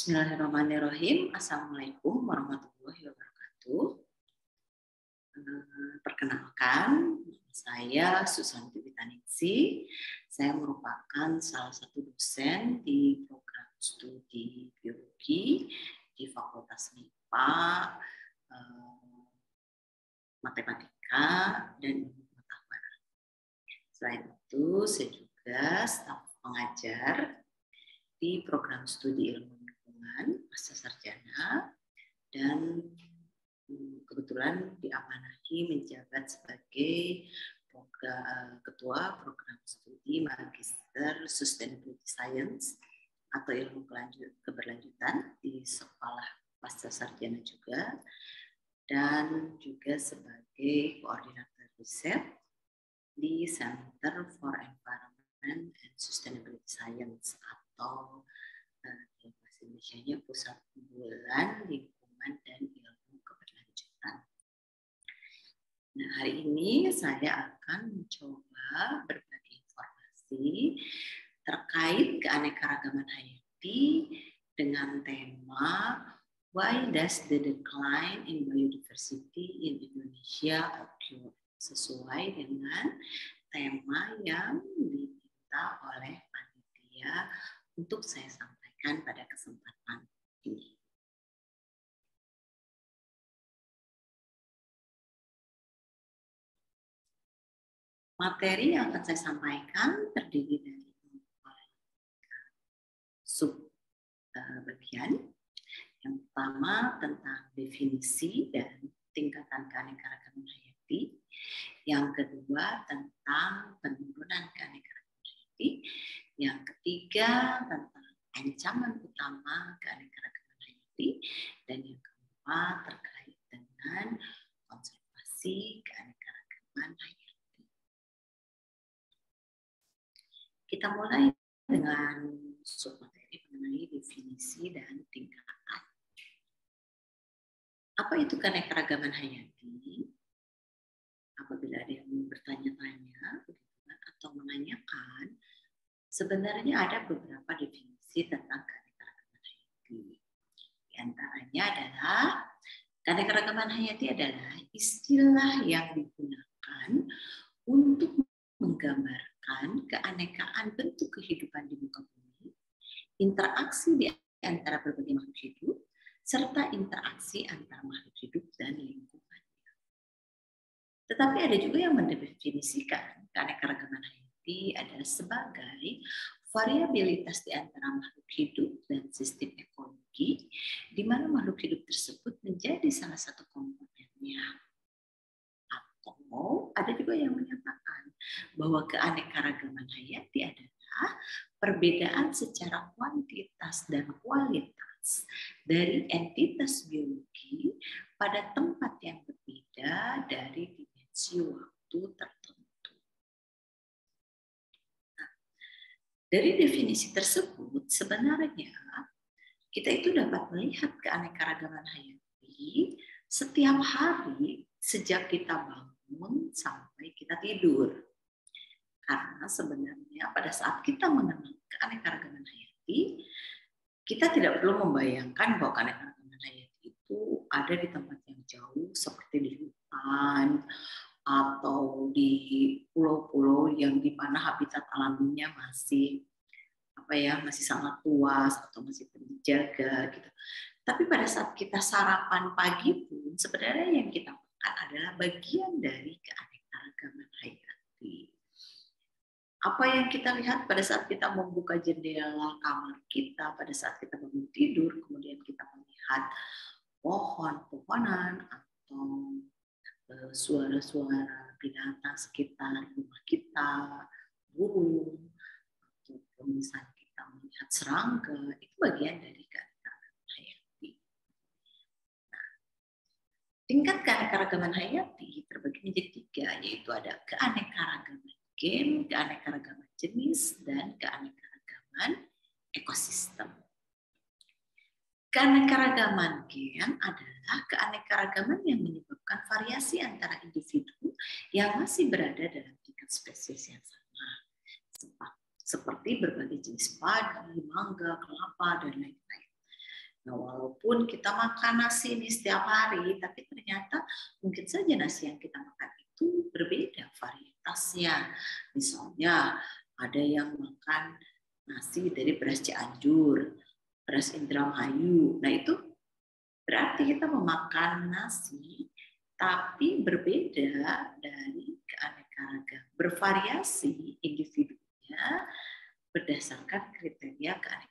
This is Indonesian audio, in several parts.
Bismillahirrahmanirrahim. Assalamualaikum warahmatullahi wabarakatuh. Perkenalkan, saya Susanti Witaniksi. Saya merupakan salah satu dosen di program studi biologi di Fakultas MIPA, Matematika, dan Ilmu Pengetahuan. Selain itu, saya juga staf pengajar di program studi ilmu lingkungan pasca sarjana, dan kebetulan diamanahi menjabat sebagai ketua program studi Magister Sustainability Science atau ilmu keberlanjutan di sekolah pasca sarjana juga, dan juga sebagai koordinator riset di Center for Environment and Sustainability Science atau di bahasa Indonesianya Pusat Unggulan Lingkungan dan Ilmu Keberlanjutan. Nah, hari ini saya akan mencoba berbagi informasi terkait keanekaragaman hayati dengan tema Why does the decline in biodiversity in Indonesia occur? Sesuai dengan tema yang diminta oleh panitia untuk saya sampaikan pada kesempatan ini. Materi yang akan saya sampaikan terdiri dari 4 sub-bagian. Yang pertama tentang definisi dan tingkatan keanekaragaman hayati. Yang kedua tentang penurunan keanekaragaman hayati. Yang ketiga tentang ancaman utama keanekaragaman hayati, dan yang keempat terkait dengan konservasi keanekaragaman hayati. Kita mulai dengan submateri mengenai definisi dan tingkatan. Apa itu keanekaragaman hayati? Apabila ada yang bertanya-tanya atau menanyakan, sebenarnya ada beberapa definisi tentang keanekaragaman hayati. Di antaranya adalah keanekaragaman hayati adalah istilah yang digunakan untuk menggambarkan keanekaan bentuk kehidupan di muka bumi, interaksi di antara berbagai makhluk hidup, serta interaksi antara makhluk hidup dan lingkungannya. Tetapi ada juga yang mendefinisikan keanekaragaman hayati adalah sebagai variabilitas di antara makhluk hidup dan sistem ekologi, di mana makhluk hidup tersebut menjadi salah satu komponennya. Atau ada juga yang menyatakan bahwa keanekaragaman hayati adalah perbedaan secara kuantitas dan kualitas dari entitas biologi pada tempat yang berbeda dari dimensi waktu tertentu. Nah, dari definisi tersebut sebenarnya kita itu dapat melihat keanekaragaman hayati setiap hari sejak kita bangun sampai kita tidur. Karena sebenarnya pada saat kita mengenal keanekaragaman hayati, kita tidak perlu membayangkan bahwa keanekaragaman hayati itu ada di tempat yang jauh seperti di hutan atau di pulau-pulau yang di mana habitat alaminya masih masih sangat luas atau masih terjaga gitu. Tapi pada saat kita sarapan pagi pun sebenarnya yang kita makan adalah bagian dari keanekaragaman hayati. Apa yang kita lihat pada saat kita membuka jendela kamar kita, pada saat kita bangun tidur, kemudian kita melihat pohon-pohonan atau suara-suara binatang sekitar rumah kita, burung, atau misalnya kita melihat serangga, itu bagian dari keanekaragaman hayati. Nah, tingkat keanekaragaman hayati terbagi menjadi 3, yaitu ada keanekaragaman gen, keanekaragaman jenis, dan keanekaragaman ekosistem. Keanekaragaman gen adalah keanekaragaman yang menyebabkan variasi antara individu yang masih berada dalam tingkat spesies yang sama, seperti berbagai jenis padi, mangga, kelapa, dan lain-lain. Nah, walaupun kita makan nasi ini setiap hari, tapi ternyata mungkin saja nasi yang kita makan itu berbeda varietasnya. Misalnya ada yang makan nasi dari beras Cianjur, beras Indramayu. Nah, itu berarti kita memakan nasi tapi berbeda dari keanekaragaman. Bervariasi individunya berdasarkan kriteria keanekaragaman.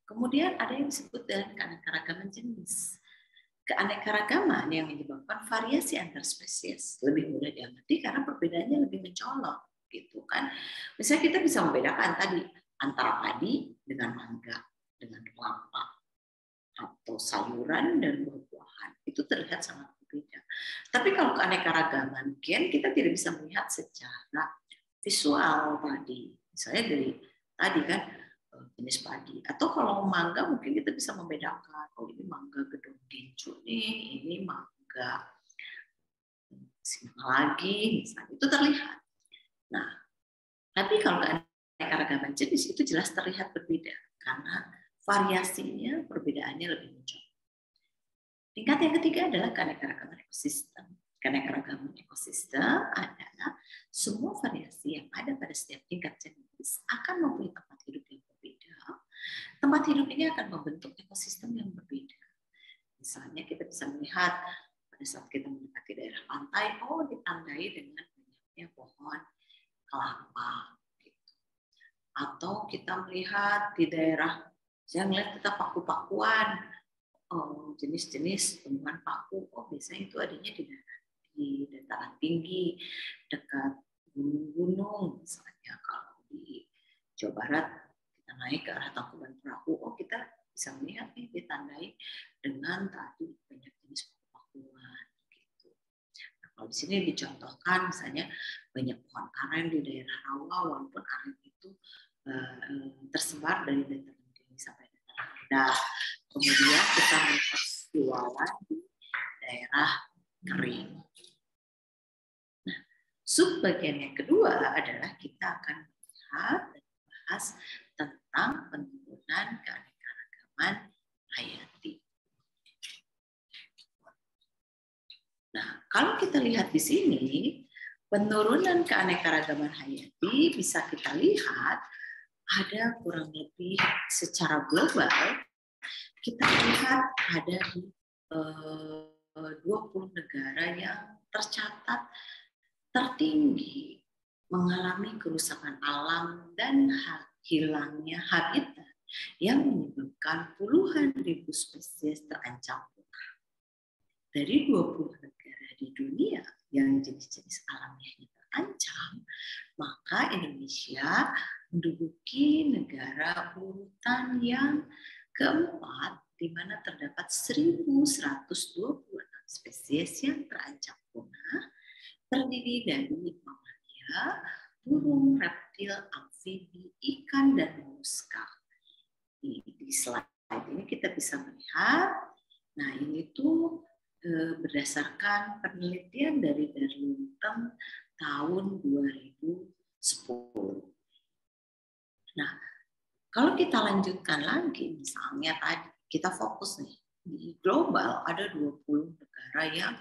Kemudian ada yang disebut dengan keanekaragaman jenis. Keanekaragaman yang menyebabkan variasi antar spesies lebih mudah diamati karena perbedaannya lebih mencolok, gitu kan. Misalnya kita bisa membedakan tadi antara padi dengan mangga, dengan kelapa, atau sayuran dan buah-buahan. Itu terlihat sangat berbeda. Tapi kalau keanekaragaman gen kita tidak bisa melihat secara visual tadi. Misalnya dari tadi kan jenis padi. Atau kalau mangga mungkin kita bisa membedakan, oh ini mangga gedung gincu nih, ini mangga singa lagi, misalnya itu terlihat. Nah, tapi kalau keanekaragaman jenis itu jelas terlihat berbeda karena variasinya perbedaannya lebih mencolok. Tingkat yang ketiga adalah keanekaragaman ekosistem. Keanekaragaman ekosistem adalah semua variasi yang ada pada setiap tingkat jenis akan mempunyai tempat hidup yang berbeda. Tempat hidup ini akan membentuk ekosistem yang berbeda. Misalnya kita bisa melihat pada saat kita mendekati daerah pantai, oh ditandai dengan banyaknya pohon kelapa. Gitu. Atau kita melihat di daerah, saya melihat kita paku-pakuan, jenis-jenis tumbuhan paku, biasanya itu adanya di dataran tinggi, dekat gunung-gunung. Misalnya kalau di Jawa Barat, kita naik ke arah Tangkuban Perahu, kita bisa melihat nih ditandai dengan tadi banyak jenis paku-pakuan. Gitu. Nah, kalau di sini dicontohkan misalnya banyak pohon aren di daerah rawa, walaupun aren itu tersebar dari dataran tinggi sampai dataran rendah. Kemudian kita melihat jualan di daerah kering. Nah, subbagian yang kedua adalah kita akan melihat dan membahas tentang penurunan keanekaragaman hayati. Nah, kalau kita lihat di sini, penurunan keanekaragaman hayati bisa kita lihat ada kurang lebih secara global, kita lihat ada di 20 negara yang tercatat tertinggi mengalami kerusakan alam dan hilangnya habitat yang menyebabkan puluhan ribu spesies terancam punah. Dari 20 negara di dunia yang jenis-jenis alamiahnya terancam, maka Indonesia menduduki negara urutan yang keempat, di mana terdapat 1.126 spesies yang terancam punah, terdiri dari mamalia, burung, reptil, amfibi, ikan, dan moluska. Di slide ini kita bisa melihat, nah ini tuh berdasarkan penelitian dari Darlington tahun 2010. Nah, kalau kita lanjutkan lagi, misalnya tadi kita fokus nih, di global ada 20 negara yang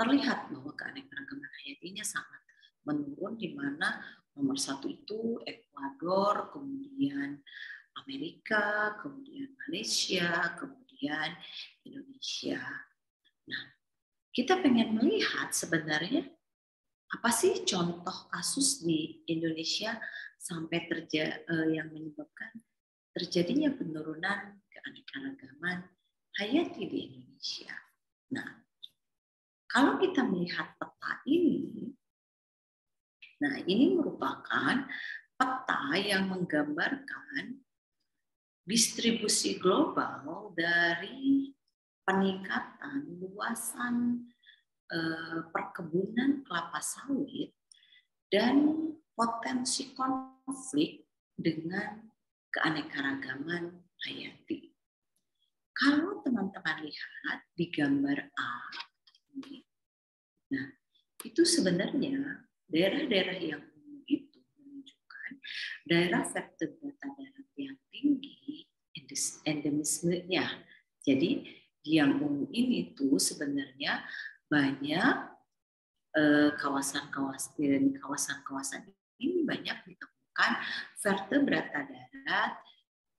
terlihat bahwa keanekaragaman hayatinya sangat menurun, di mana nomor 1 itu Ekuador, kemudian Amerika, kemudian Malaysia, kemudian Indonesia. Nah, kita pengen melihat sebenarnya apa sih contoh kasus di Indonesia sampai yang menyebabkan terjadinya penurunan keanekaragaman hayati di Indonesia. Nah, kalau kita melihat peta ini, nah ini merupakan peta yang menggambarkan distribusi global dari peningkatan luasan perkebunan kelapa sawit dan potensi konflik dengan keanekaragaman hayati. Kalau teman-teman lihat di gambar A, nah itu sebenarnya daerah-daerah yang itu menunjukkan daerah vertebrata darat yang tinggi in the endemismenya. Jadi di yang ungu ini tuh sebenarnya banyak kawasan-kawasan ini banyak ditemukan vertebrata darat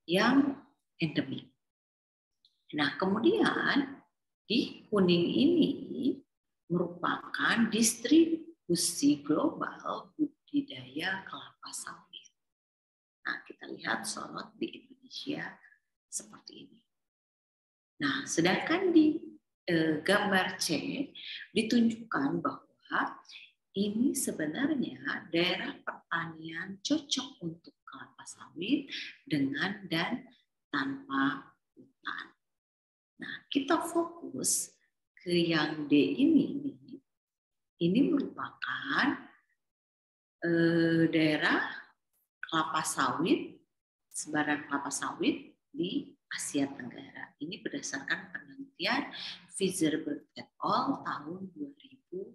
yang endemik. Nah, kemudian di kuning ini merupakan distribusi global budidaya kelapa sawit. Nah, kita lihat sorot di Indonesia seperti ini. Nah, sedangkan di gambar C ditunjukkan bahwa ini sebenarnya daerah pertanian cocok untuk kelapa sawit dengan dan tanpa hutan. Nah, kita fokus ke yang D ini. Ini merupakan daerah kelapa sawit, sebaran kelapa sawit di Asia Tenggara. Ini berdasarkan penelitian Fieserberg et al. Tahun 2008.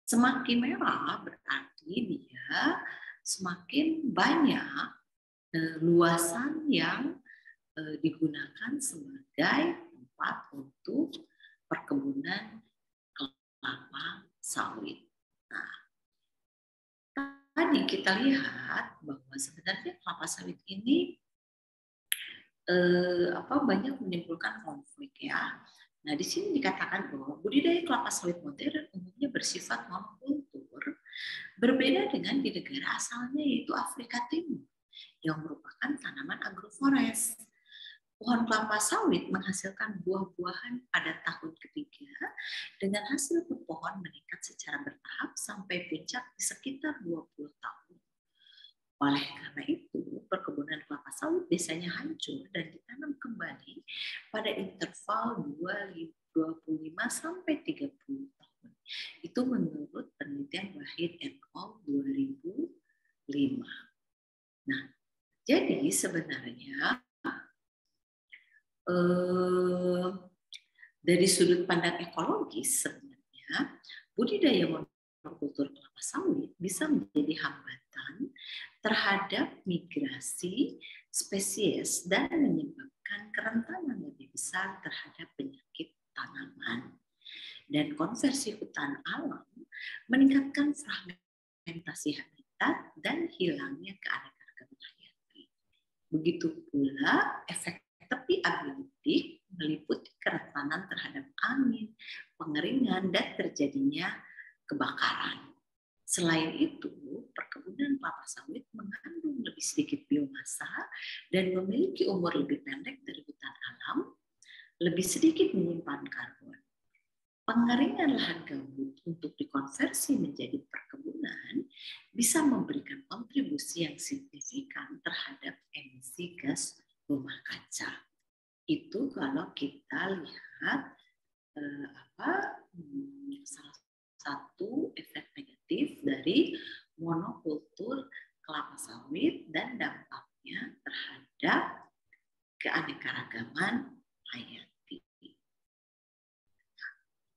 Semakin merah berarti dia semakin banyak luasan yang digunakan sebagai tempat untuk perkebunan kelapa sawit. Nah, tadi kita lihat bahwa sebenarnya kelapa sawit ini banyak menimbulkan konflik ya. Nah, di sini dikatakan bahwa budidaya kelapa sawit modern umumnya bersifat monokultur, berbeda dengan di negara asalnya yaitu Afrika Timur yang merupakan tanaman agroforest. Pohon kelapa sawit menghasilkan buah-buahan pada tahun ketiga dengan hasil per pohon meningkat secara bertahap sampai puncak di sekitar 20 tahun. Oleh karena itu, perkebunan kelapa sawit biasanya hancur dan ditanam kembali pada interval 25 sampai 30 tahun. Itu menurut penelitian Wahid et al. 2005. Nah, jadi sebenarnya dari sudut pandang ekologis sebenarnya budidaya monokultur kelapa sawit bisa menjadi hambatan terhadap migrasi spesies dan menyebabkan kerentanan lebih besar terhadap penyakit tanaman. Dan konversi hutan alam meningkatkan fragmentasi habitat dan hilangnya keanekaragaman hayati. Begitu pula efek tepi agliptik meliputi kerentanan terhadap angin, pengeringan, dan terjadinya kebakaran. Selain itu, perkebunan kelapa sawit mengandung lebih sedikit biomasa dan memiliki umur lebih pendek dari hutan alam, lebih sedikit menyimpan karbon. Pengeringan lahan gambut untuk dikonversi menjadi perkebunan bisa memberikan kontribusi yang signifikan terhadap emisi gas rumah kaca. Itu kalau kita lihat salah satu efek negatif dari monokultur kelapa sawit dan dampaknya terhadap keanekaragaman hayati.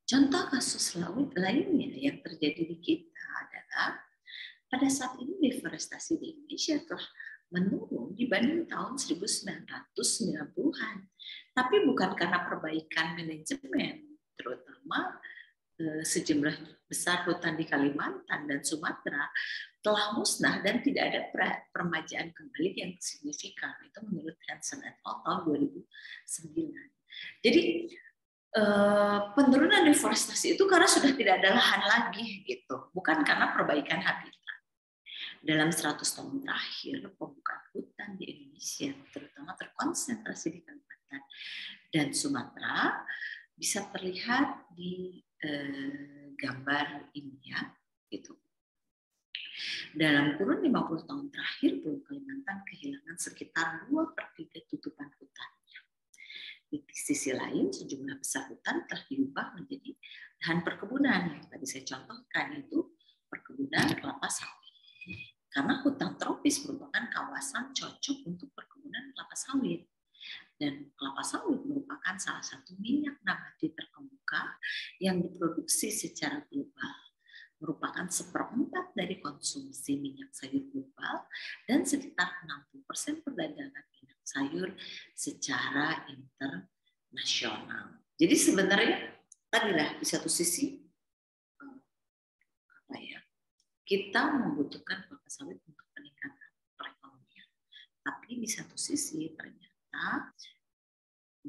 Contoh kasus lainnya yang terjadi di kita adalah pada saat ini deforestasi di Indonesia telah menurun dibanding tahun 1990-an. Tapi bukan karena perbaikan manajemen, terutama sejumlah besar hutan di Kalimantan dan Sumatera telah musnah dan tidak ada permajaan kembali yang signifikan. Itu menurut Hansen et al. Tahun 2009. Jadi penurunan deforestasi itu karena sudah tidak ada lahan lagi, gitu, bukan karena perbaikan habitat. Dalam 100 tahun terakhir, pembukaan hutan di Indonesia terutama terkonsentrasi di Kalimantan dan Sumatera bisa terlihat di gambar ini ya, gitu. Dalam kurun 50 tahun terakhir, Pulau Kalimantan kehilangan sekitar 2/3 tutupan hutannya. Di sisi lain, sejumlah besar hutan telah diubah menjadi lahan perkebunan. Yang tadi saya contohkan itu perkebunan kelapa sawit. Karena hutan tropis merupakan kawasan cocok untuk perkebunan kelapa sawit. Dan kelapa sawit merupakan salah satu minyak nabati terkemuka yang diproduksi secara global. merupakan 1/4 dari konsumsi minyak sayur global dan sekitar 60% perdagangan minyak sayur secara internasional. Jadi sebenarnya tadilah di satu sisi kita membutuhkan kelapa sawit untuk peningkatan perekonomian, tapi di satu sisi ternyata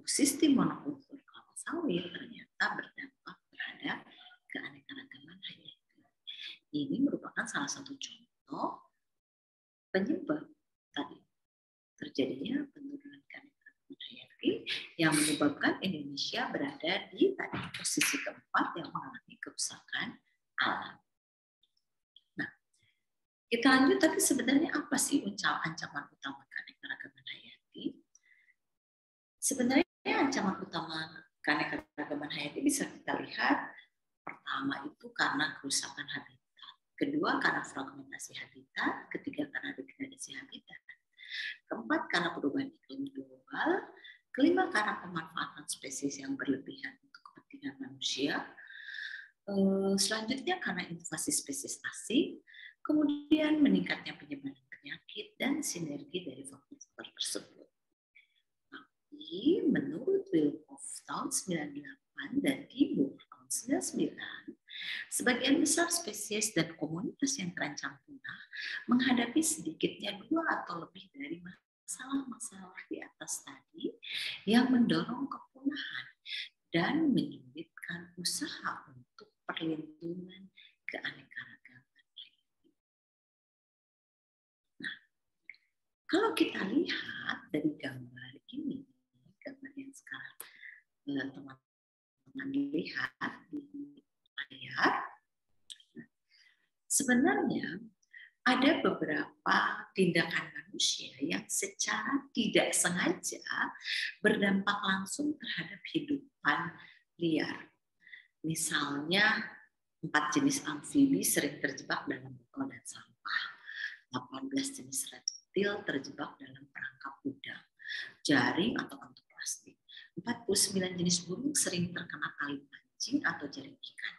sistem monokultur kelapa sawit ternyata berdampak terhadap keanekaragaman hayati. Ini merupakan salah satu contoh penyebab tadi terjadinya penurunan keanekaragaman hayati yang menyebabkan Indonesia berada di posisi keempat yang mengalami kerusakan alam. Nah, kita lanjut, tapi sebenarnya apa sih ancaman utama keanekaragaman hayati? Sebenarnya ancaman utama keanekaragaman hayati bisa kita lihat, pertama itu karena kerusakan habitat, kedua karena fragmentasi habitat, ketiga karena degradasi habitat, keempat karena perubahan iklim global, kelima karena pemanfaatan spesies yang berlebihan untuk kepentingan manusia, selanjutnya karena invasi spesies asing, kemudian meningkatnya penyebaran penyakit dan sinergi dari faktor-faktor tersebut. Tapi menurut Wilcoff tahun 98 dan Tibur tahun 99, sebagian besar spesies dan komunitas yang terancam punah menghadapi sedikitnya 2 atau lebih dari masalah-masalah di atas tadi yang mendorong kepunahan dan menyulitkan usaha untuk perlindungan keanekaragaman hayati. Nah, kalau kita lihat dari gambar ini, gambar yang sekarang teman-teman lihat di layar, sebenarnya ada beberapa tindakan manusia yang secara tidak sengaja berdampak langsung terhadap kehidupan liar. Misalnya 4 jenis amfibi sering terjebak dalam botol dan sampah, 18 jenis reptil terjebak dalam perangkap udang, jaring atau kantung plastik, 49 jenis burung sering terkena tali pancing atau jaring ikan,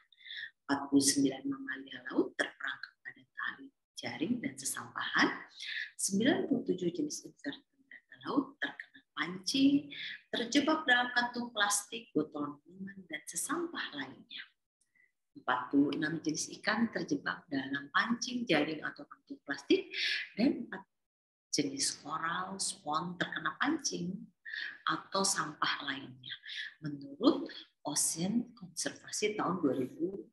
49 mamalia laut terperangkap pada tali, jaring, dan sesampahan, 97 jenis invertebrata laut terkena pancing, terjebak dalam kantung plastik, botol minuman, dan sesampah lainnya. 46 jenis ikan terjebak dalam pancing, jaring, atau kantung plastik, dan 4 jenis koral, spon terkena pancing atau sampah lainnya, menurut Ocean Konservasi tahun 2012.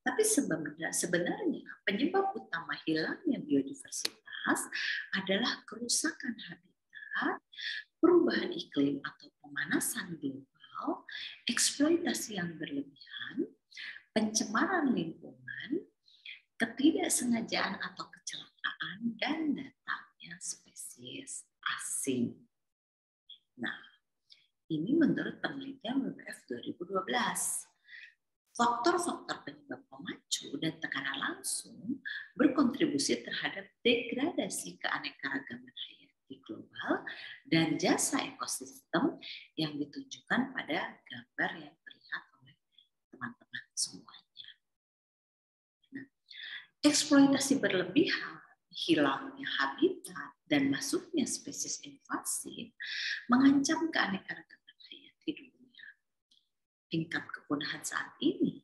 Tapi sebenarnya penyebab utama hilangnya biodiversitas adalah kerusakan habitat, perubahan iklim atau pemanasan global, eksploitasi yang berlebihan, pencemaran lingkungan, ketidaksengajaan atau kecelakaan, dan datangnya spesies asing. Nah, ini menurut penelitian WWF 2012. Faktor-faktor penyebab pemacu dan tekanan langsung berkontribusi terhadap degradasi keanekaragaman hayati global dan jasa ekosistem yang ditunjukkan pada gambar yang terlihat oleh teman-teman semuanya. Nah, eksploitasi berlebihan, hilangnya habitat, dan masuknya spesies invasif mengancam keanekaragaman hayati dunia. Tingkat kepunahan saat ini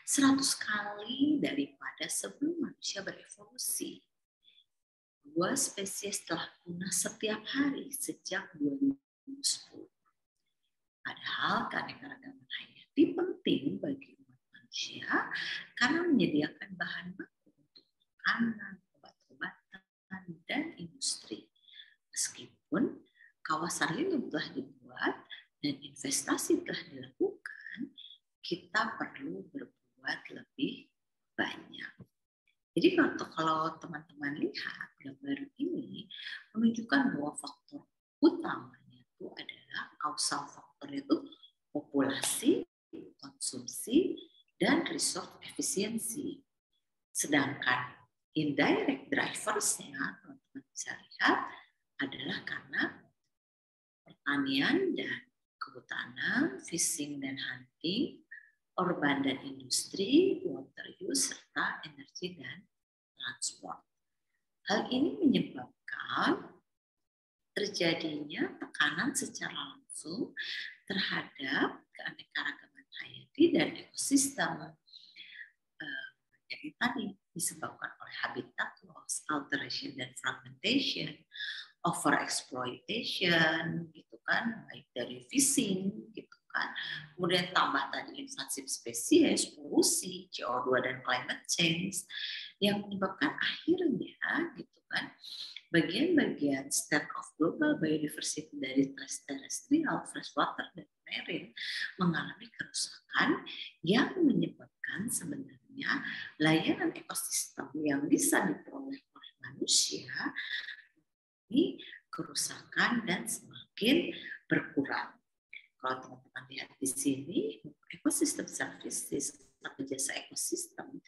100 kali daripada sebelum manusia berevolusi. 2 spesies telah punah setiap hari sejak 2010. Padahal keanekaragaman hayati penting bagi umat manusia karena menyediakan bahan baku untuk makanan, obat-obatan, dan industri. Meskipun kawasan lindung telah dibuat dan investasi telah dilakukan, kita perlu berbuat lebih banyak. Jadi kalau teman-teman lihat gambar ini menunjukkan bahwa faktor utamanya itu adalah kausal faktor itu populasi, konsumsi, dan resource efisiensi. Sedangkan indirect drivers-nya teman-teman bisa lihat adalah karena pertanian dan kehutanan, fishing dan hunting, urban dan industri, water use, serta energi dan transport. Hal ini menyebabkan terjadinya tekanan secara langsung terhadap keanekaragaman hayati dan ekosistem. Jadi tadi disebabkan oleh habitat loss, alteration dan fragmentation, overexploitation, gitu kan, baik dari fishing, gitu kan, kemudian tambah tadi invasif spesies, polusi, CO2 dan climate change, yang menyebabkan akhirnya, gitu kan, bagian-bagian state of global biodiversity dari terestrial, freshwater, dan marine mengalami kerusakan yang menyebabkan sebenarnya layanan ekosistem yang bisa diperoleh oleh manusia ini kerusakan dan semakin berkurang. Kalau teman-teman lihat di sini, ekosistem services atau jasa ekosistem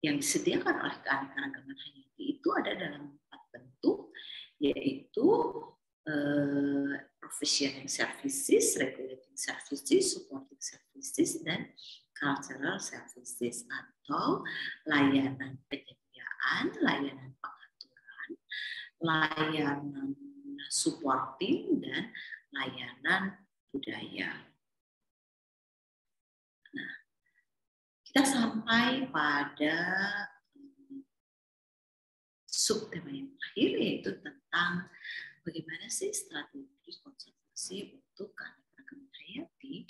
yang disediakan oleh keanekaragaman hayati itu ada dalam 4 bentuk, yaitu provisioning services, regulating services, supporting services, dan cultural services atau layanan penyediaan, layanan pengaturan, layanan supporting, dan layanan budaya. Nah, kita sampai pada subtema yang terakhir, yaitu tentang bagaimana sih strategi konservasi untuk keanekaragaman hayati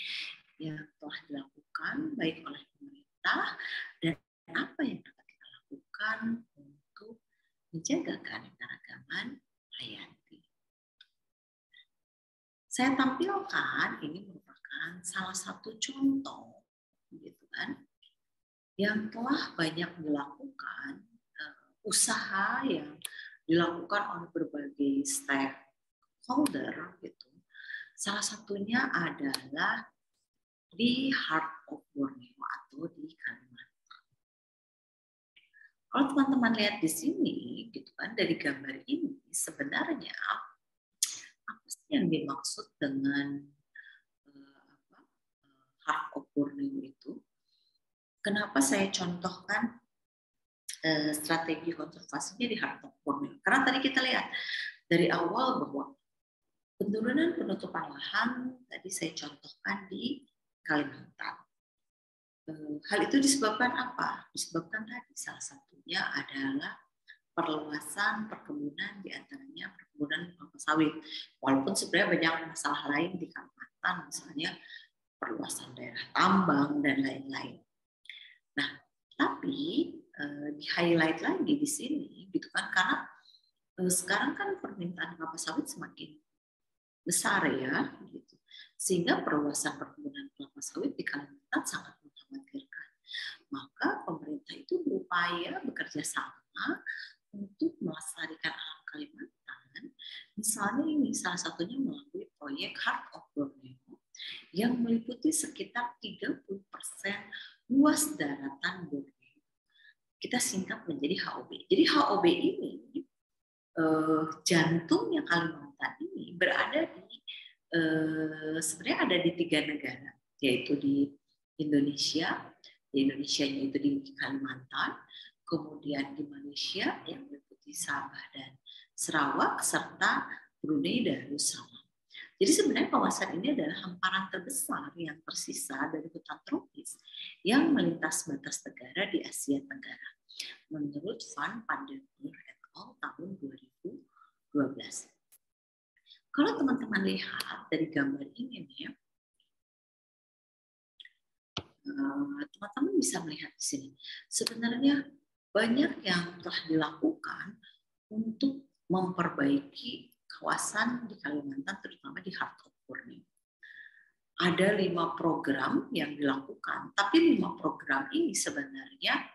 yang telah dilakukan baik oleh pemerintah dan apa yang dapat kita lakukan untuk menjaga keanekaragaman hayati. Saya tampilkan ini merupakan salah satu contoh, gitu kan, yang telah banyak dilakukan, usaha yang dilakukan oleh berbagai stakeholder, gitu. Salah satunya adalah di Heart of Borneo atau di Kalimantan. Kalau teman-teman lihat di sini, gitu kan, dari gambar ini sebenarnya apa sih yang dimaksud dengan Heart of Borneo itu? Kenapa saya contohkan strategi konservasinya di Heart of Borneo? Karena tadi kita lihat dari awal bahwa penurunan penutupan lahan tadi saya contohkan di Kalimantan. Hal itu disebabkan apa? Disebabkan tadi salah satunya adalah perluasan perkebunan, diantaranya perkebunan kelapa sawit. Walaupun sebenarnya banyak masalah lain di Kalimantan, misalnya perluasan daerah tambang dan lain-lain. Nah, tapi di highlight lagi di sini, gitu kan, karena sekarang kan permintaan kelapa sawit semakin besar ya, gitu. Sehingga perluasan perkebunan kelapa sawit di Kalimantan sangat mengkhawatirkan. Maka pemerintah itu berupaya bekerja sama untuk melestarikan alam Kalimantan. Misalnya ini salah satunya melalui proyek Heart of Borneo yang meliputi sekitar 30% luas daratan Borneo. Kita singkat menjadi HOB. Jadi HOB ini jantungnya Kalimantan ini berada di sebenarnya ada di 3 negara, yaitu di Indonesia itu di Kalimantan, kemudian di Malaysia yang meliputi Sabah dan Sarawak, serta Brunei Darussalam. Jadi sebenarnya kawasan ini adalah hamparan terbesar yang tersisa dari hutan tropis yang melintas batas negara di Asia Tenggara, menurut Van Pandenburg et al. Tahun 2012. Kalau teman-teman lihat dari gambar ini nih, teman-teman bisa melihat di sini. Sebenarnya banyak yang telah dilakukan untuk memperbaiki kawasan di Kalimantan, terutama di Heart of Borneo. Ada 5 program yang dilakukan, tapi 5 program ini sebenarnya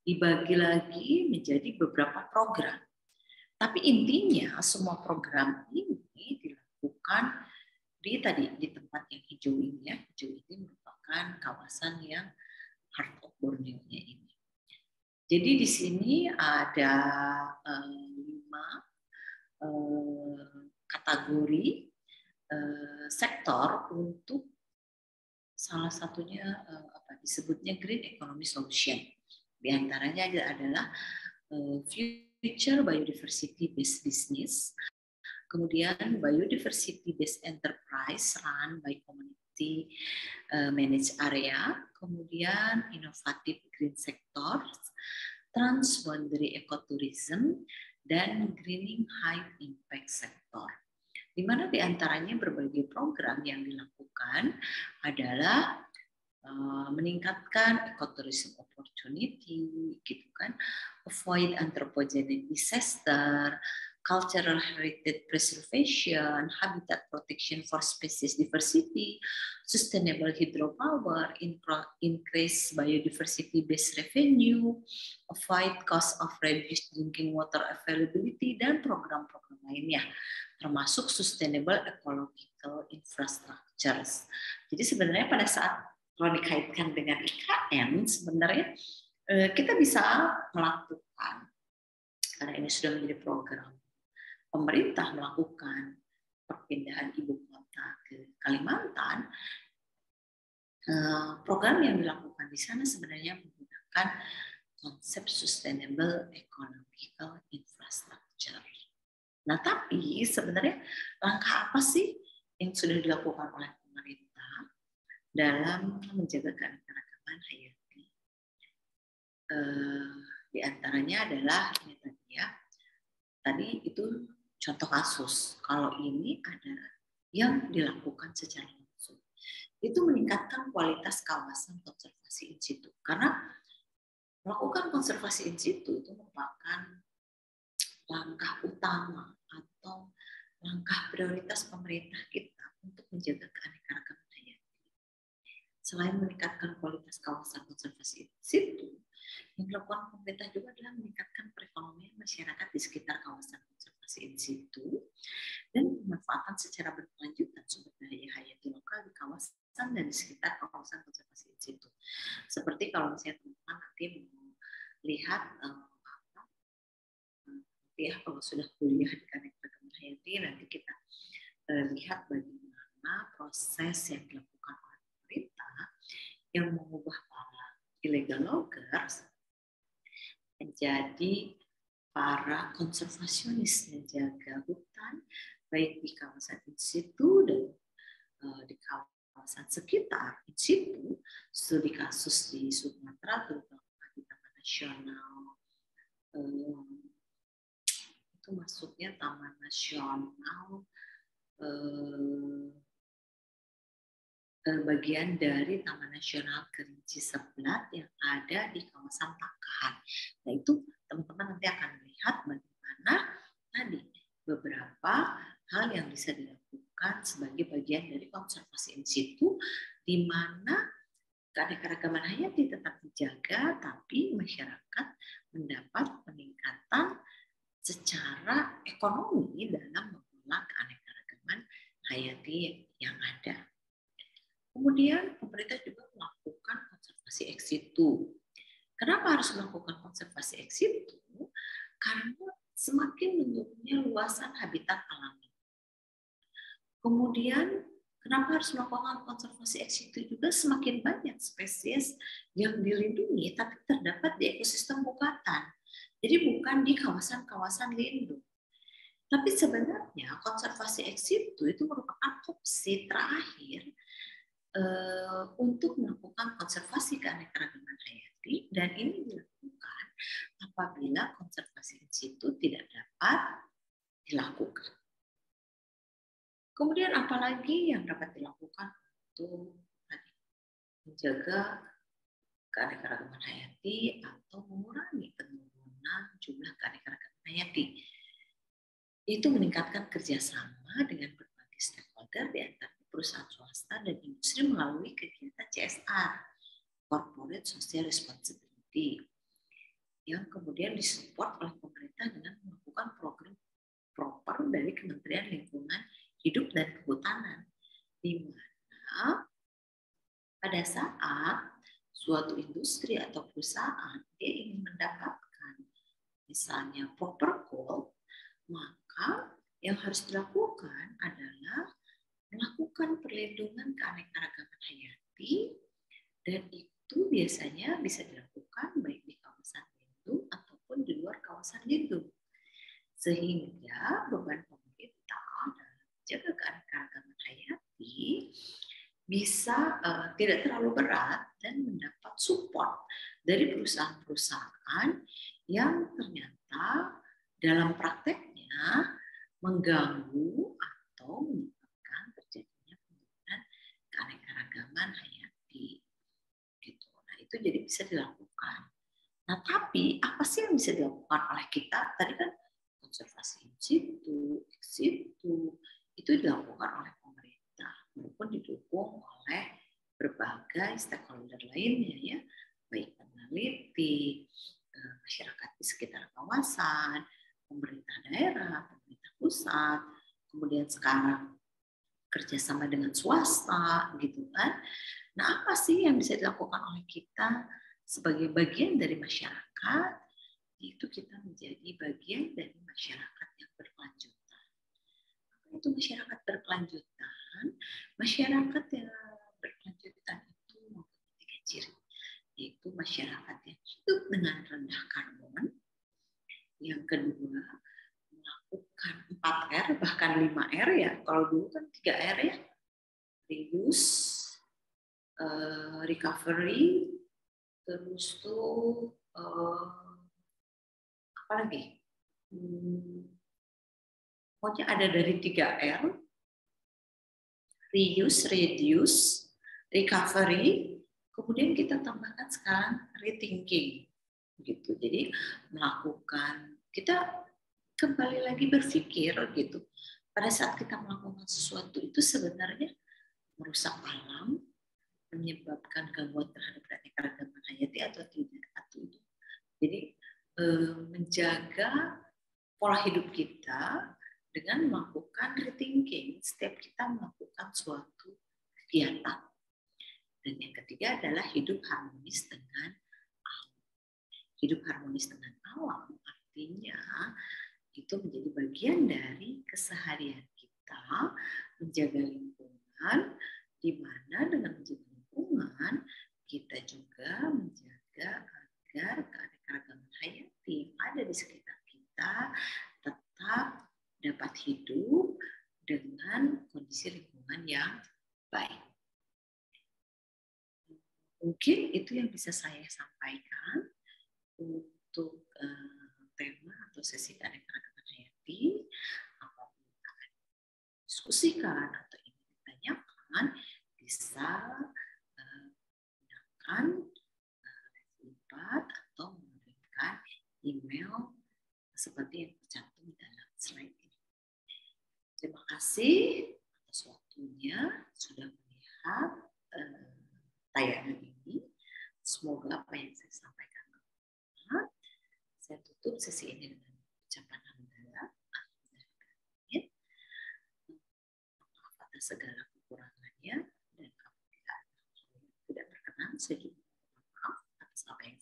dibagi lagi menjadi beberapa program. Tapi intinya semua program ini dilakukan di tempat yang hijau ini ya. Hijau ini merupakan kawasan yang Heart of Borneo-nya ini. Jadi di sini ada 5 kategori sektor untuk salah satunya disebutnya Green Economy Solution. Di antaranya adalah Future Biodiversity Based Business, kemudian Biodiversity Based Enterprise run by Community Managed Area, kemudian Innovative Green Sectors, Transboundary Ecotourism, dan Greening High Impact Sector. Di mana di antaranya berbagai program yang dilakukan adalah meningkatkan ecotourism opportunity, gitu kan, avoid anthropogenic disaster, cultural heritage preservation, habitat protection for species diversity, sustainable hydropower, increase biodiversity-based revenue, avoid cost of reduced drinking water availability, dan program-program lainnya, termasuk sustainable ecological infrastructures. Jadi sebenarnya pada saat kalau dikaitkan dengan IKN, sebenarnya kita bisa melakukan, karena ini sudah menjadi program, pemerintah melakukan perpindahan ibu kota ke Kalimantan, program yang dilakukan di sana sebenarnya menggunakan konsep sustainable ecological infrastructure. Nah, tapi sebenarnya langkah apa sih yang sudah dilakukan oleh pemerintah dalam menjaga keanekaragaman hayati? Di antaranya adalah ini tadi ya. Tadi itu contoh kasus. Kalau ini ada yang dilakukan secara langsung, itu meningkatkan kualitas kawasan konservasi in situ. Karena melakukan konservasi in situ itu merupakan langkah utama atau langkah prioritas pemerintah kita untuk menjaga keanekaragaman hayati. Selain meningkatkan kualitas kawasan konservasi in situ, yang dilakukan pemerintah juga adalah meningkatkan perekonomian masyarakat di sekitar kawasan konservasi in situ dan pemanfaatan secara berkelanjutan sumber daya hayati lokal di kawasan dan di sekitar kawasan konservasi in situ. Seperti kalau misalnya teman-teman nanti mau lihat kalau sudah kuliah di keanekaragaman hayati, nanti kita lihat bagaimana proses yang dilakukan oleh pemerintah yang mengubah para illegal loggers menjadi para konservasionis menjaga hutan, baik di kawasan in situ dan di kawasan sekitar in situ. Studi kasus di Sumatera, terutama di Taman Nasional, itu masuknya Taman Nasional bagian dari Taman Nasional Kerinci Seblat yang ada di kawasan Takahan. Nah, itu teman-teman nanti akan melihat bagaimana tadi beberapa hal yang bisa dilakukan sebagai bagian dari konservasi in situ, di mana keanekaragaman hayati tetap dijaga, tapi masyarakat mendapat peningkatan secara ekonomi dalam mengelola keanekaragaman hayati yang ada. Kemudian pemerintah juga melakukan konservasi ex situ. Kenapa harus melakukan konservasi ex situ? Karena semakin menurunnya luasan habitat alami. Kemudian kenapa harus melakukan konservasi ex situ juga? Semakin banyak spesies yang dilindungi tapi terdapat di ekosistem bukatan. Jadi bukan di kawasan-kawasan lindung. Tapi sebenarnya konservasi ex situ itu merupakan opsi terakhir untuk melakukan konservasi keanekaragaman hayati, dan ini dilakukan apabila konservasi in situ tidak dapat dilakukan. Kemudian apalagi yang dapat dilakukan untuk menjaga keanekaragaman hayati atau mengurangi penurunan jumlah keanekaragaman hayati? Itu meningkatkan kerjasama dengan berbagai stakeholder di antara perusahaan swasta dan industri melalui kegiatan CSR, Corporate Social Responsibility, yang kemudian disupport oleh pemerintah dengan melakukan program proper dari Kementerian Lingkungan Hidup dan Kehutanan, di mana pada saat suatu industri atau perusahaan dia ingin mendapatkan misalnya proper goal, maka yang harus dilakukan adalah melakukan perlindungan keanekaragaman hayati Hayati, dan itu biasanya bisa dilakukan baik di kawasan lindung ataupun di luar kawasan lindung. Sehingga beban pemerintah dalam menjaga keanekaragaman hayati bisa tidak terlalu berat dan mendapat support dari perusahaan-perusahaan yang ternyata dalam prakteknya mengganggu atau menyebabkan terjadinya penurunan keanekaragaman hayati. Gitu. Nah, itu jadi bisa dilakukan. Nah, tapi apa sih yang bisa dilakukan oleh kita? Tadi kan konservasi in situ, ex situ, itu dilakukan oleh pemerintah maupun didukung oleh berbagai stakeholder lainnya ya, baik peneliti, masyarakat di sekitar kawasan, pemerintah daerah, pemerintah pusat, kemudian sekarang kerjasama dengan swasta, gitu kan. Nah, apa sih yang bisa dilakukan oleh kita sebagai bagian dari masyarakat? Itu kita menjadi bagian dari masyarakat yang berkelanjutan. Apa itu masyarakat berkelanjutan? Masyarakat yang berkelanjutan itu mempunyai 3 ciri, yaitu masyarakat yang hidup dengan rendah karbon, yang kedua melakukan 4R bahkan 5R ya, kalau dulu kan 3R ya, reduce, recovery, terus tuh apa lagi? Pokoknya ada dari 3R, reuse, reduce, recovery, kemudian kita tambahkan sekarang rethinking, gitu. Jadi melakukan, kita kembali lagi berpikir gitu. Pada saat kita melakukan sesuatu itu sebenarnya merusak alam, menyebabkan gangguan terhadap keanekaragaman hayati atau tidak, atau itu. Jadi menjaga pola hidup kita dengan melakukan rethinking setiap kita melakukan suatu kegiatan. Dan yang ketiga adalah hidup harmonis dengan alam. Hidup harmonis dengan alam artinya itu menjadi bagian dari keseharian kita menjaga lingkungan, di mana dengan menjaga lingkungan kita juga menjaga agar keanekaragaman hayati yang ada di sekitar kita tetap dapat hidup dengan kondisi lingkungan yang baik. Mungkin itu yang bisa saya sampaikan untuk tema atau sesi keanekaragaman hayati. Apabila akan diskusikan atau ingin ditanyakan, bisa menggunakan level 4 atau mengirimkan email seperti yang tercantum dalam slide ini. Terima kasih atas waktunya sudah melihat tayangan ini. Semoga apa yang saya sampaikan bermanfaat. Saya tutup sesi ini dengan ucapan hamdalah. Maaf atas segala kekurangannya, dan apabila tidak berkenan, saya juga maaf atas apa yang